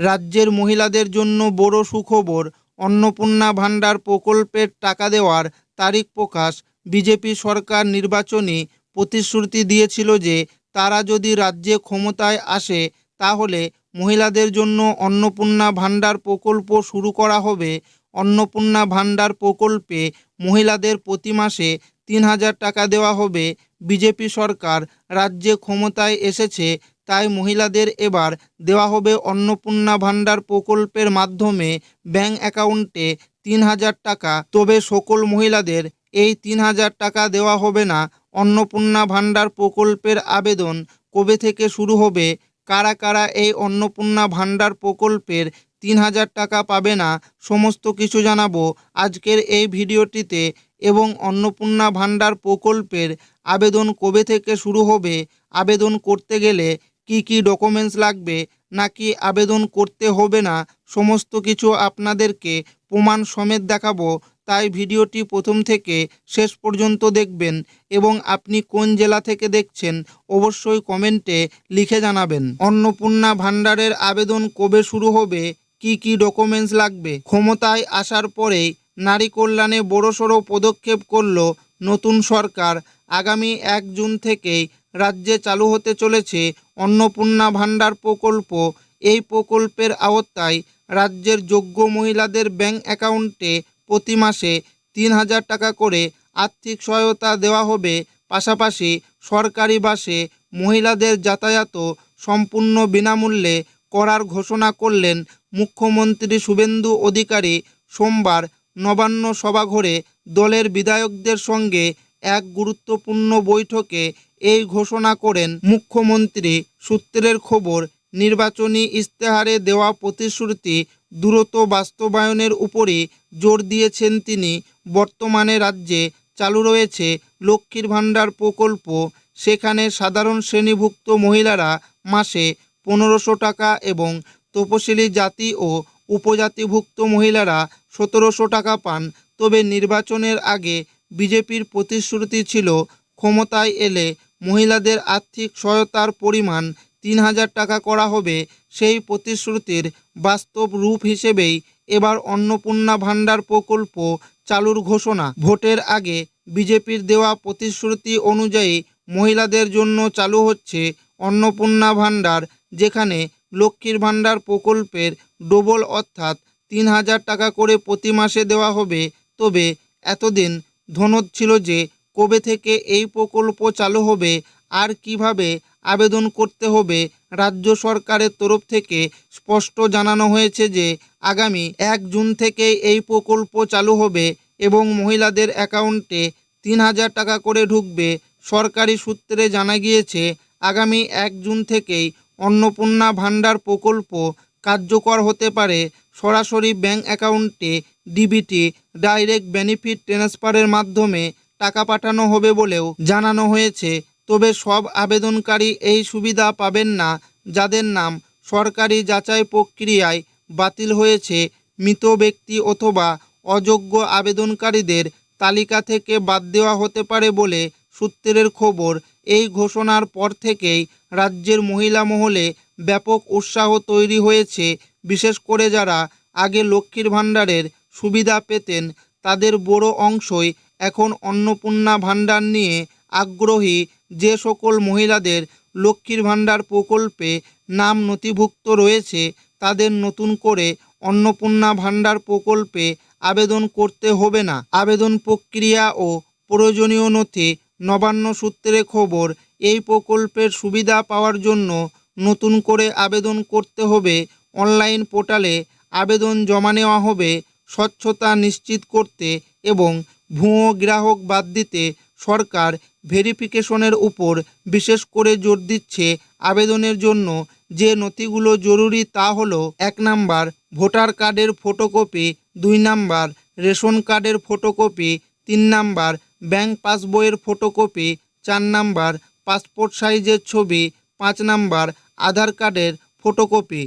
রাজ্যের মহিলাদের জন্য বড় সুখবর, অন্নপূর্ণা ভাণ্ডার প্রকল্পের টাকা দেওয়ার তারিখ প্রকাশ। বিজেপি সরকার নির্বাচনী প্রতিশ্রুতি দিয়েছিল যে তারা যদি রাজ্যে ক্ষমতায় আসে তাহলে মহিলাদের জন্য অন্নপূর্ণা ভাণ্ডার প্রকল্প শুরু করা হবে। অন্নপূর্ণা ভাণ্ডার প্রকল্পে মহিলাদের প্রতি মাসে ৩,০০০ টাকা দেওয়া হবে। বিজেপি সরকার রাজ্যে ক্ষমতায় এসেছে, তাই মহিলাদের এবার দেওয়া হবে অন্নপূর্ণা ভাণ্ডার প্রকল্পের মাধ্যমে ব্যাংক অ্যাকাউন্টে ৩,০০০ টাকা। তবে সকল মহিলাদের এই ৩,০০০ টাকা দেওয়া হবে না। অন্নপূর্ণা ভাণ্ডার প্রকল্পের আবেদন কবে থেকে শুরু হবে, কারা কারা এই অন্নপূর্ণা ভাণ্ডার প্রকল্পের ৩,০০০ টাকা পাবে না, সমস্ত কিছু জানাবো আজকের এই ভিডিওটিতে। এবং অন্নপূর্ণা ভাণ্ডার প্রকল্পের আবেদন কবে থেকে শুরু হবে, আবেদন করতে গেলে কি কি ডকুমেন্টস লাগবে নাকি আবেদন করতে হবে না, সমস্ত কিছু আপনাদেরকে প্রমাণ সমেত দেখাবো। তাই ভিডিওটি প্রথম থেকে শেষ পর্যন্ত দেখবেন এবং আপনি কোন জেলা থেকে দেখছেন অবশ্যই কমেন্টে লিখে জানাবেন। অন্নপূর্ণা ভাণ্ডারের আবেদন কবে শুরু হবে, কি কি ডকুমেন্টস লাগবে। ক্ষমতায় আসার পরেই নারী কল্যাণে বড়সড় পদক্ষেপ করল নতুন সরকার। আগামী ১ জুন থেকেই রাজ্যে চালু হতে চলেছে অন্নপূর্ণা ভাণ্ডার প্রকল্প। এই প্রকল্পের আওতায় রাজ্যের যোগ্য মহিলাদের ব্যাংক অ্যাকাউন্টে প্রতি মাসে ৩,০০০ টাকা করে আর্থিক সহায়তা দেওয়া হবে। পাশাপাশি সরকারি বাসে মহিলাদের যাতায়াতও সম্পূর্ণ বিনামূল্যে করার ঘোষণা করলেন মুখ্যমন্ত্রী শুভেন্দু অধিকারী। সোমবার নবান্ন সভাঘরে দলের বিধায়কদের সঙ্গে এক গুরুত্বপূর্ণ বৈঠকে এই ঘোষণা করেন মুখ্যমন্ত্রী। সূত্রের খবর, নির্বাচনী ইশতেহারে দেওয়া প্রতিশ্রুতি দ্রুত বাস্তবায়নের উপরই জোর দিয়েছেন তিনি। বর্তমানে রাজ্যে চালু রয়েছে লক্ষ্মীর ভাণ্ডার প্রকল্প। সেখানে সাধারণ শ্রেণীভুক্ত মহিলারা মাসে ১৫০০ টাকা এবং তপশিলি জাতি ও উপজাতিভুক্ত মহিলারা ১৭০০ টাকা পান। তবে নির্বাচনের আগে বিজেপির প্রতিশ্রুতি ছিল ক্ষমতায় এলে মহিলাদের আর্থিক সহায়তার পরিমাণ ৩,০০০ টাকা করা হবে। সেই প্রতিশ্রুতির বাস্তব রূপ হিসেবেই এবার অন্নপূর্ণা ভাণ্ডার প্রকল্প চালুর ঘোষণা। ভোটের আগে বিজেপির দেওয়া প্রতিশ্রুতি অনুযায়ী মহিলাদের জন্য চালু হচ্ছে অন্নপূর্ণা ভাণ্ডার, যেখানে লক্ষ্মীর ভাণ্ডার প্রকল্পের ডবল অর্থাৎ ৩,০০০ টাকা করে প্রতি মাসে দেওয়া হবে। তবে এতদিন ধনদ ছিল যে কবে থেকে এই প্রকল্প চালু হবে আর কিভাবে আবেদন করতে হবে। রাজ্য সরকারের তরফ থেকে স্পষ্ট জানানো হয়েছে যে আগামী ১ জুন থেকে এই প্রকল্প চালু হবে এবং মহিলাদের অ্যাকাউন্টে ৩,০০০ টাকা করে ঢুকবে। সরকারি সূত্রে জানা গিয়েছে আগামী ১ জুন থেকেই অন্নপূর্ণা ভাণ্ডার প্রকল্প কার্যকর হতে পারে। সরাসরি ব্যাংক অ্যাকাউন্টে ডিবিটি ডাইরেক্ট বেনিফিট ট্রান্সফারের মাধ্যমে টাকা পাঠানো হবে বলেও জানানো হয়েছে। তবে সব আবেদনকারী এই সুবিধা পাবেন না। যাদের নাম সরকারি যাচাই প্রক্রিয়ায় বাতিল হয়েছে, মৃত ব্যক্তি অথবা অযোগ্য আবেদনকারীদের তালিকা থেকে বাদ দেওয়া হতে পারে বলে সূত্রের খবর। এই ঘোষণার পর থেকেই রাজ্যের মহিলা মহলে ব্যাপক উৎসাহ তৈরি হয়েছে। বিশেষ করে যারা আগে লক্ষ্মীর ভাণ্ডারের সুবিধা পেতেন তাদের বড় অংশই এখন অন্নপূর্ণা ভাণ্ডার নিয়ে আগ্রহী। যে সকল মহিলাদের লক্ষ্মীর ভাণ্ডার প্রকল্পে নাম নথিভুক্ত রয়েছে তাদের নতুন করে অন্নপূর্ণা ভাণ্ডার প্রকল্পে আবেদন করতে হবে না। আবেদন প্রক্রিয়া ও প্রয়োজনীয় নথি। নবান্ন সূত্রে খবর, এই প্রকল্পের সুবিধা পাওয়ার জন্য নতুন করে আবেদন করতে হবে। অনলাইন পোর্টালে আবেদন জমা নেওয়া হবে। স্বচ্ছতা নিশ্চিত করতে এবং ভুয়ো গ্রাহক বাদ দিতে সরকার ভেরিফিকেশনের উপর বিশেষ করে জোর দিচ্ছে। আবেদনের জন্য যে নথিগুলো জরুরি তা হলো ১ নাম্বার ভোটার কার্ডের ফটোকপি, ২ নাম্বার রেশন কার্ডের ফটোকপি, ৩ নাম্বার ব্যাংক পাসবইয়ের ফটোকপি, ৪ নাম্বার পাসপোর্ট সাইজের ছবি, ৫ নাম্বার আধার কার্ডের ফটোকপি।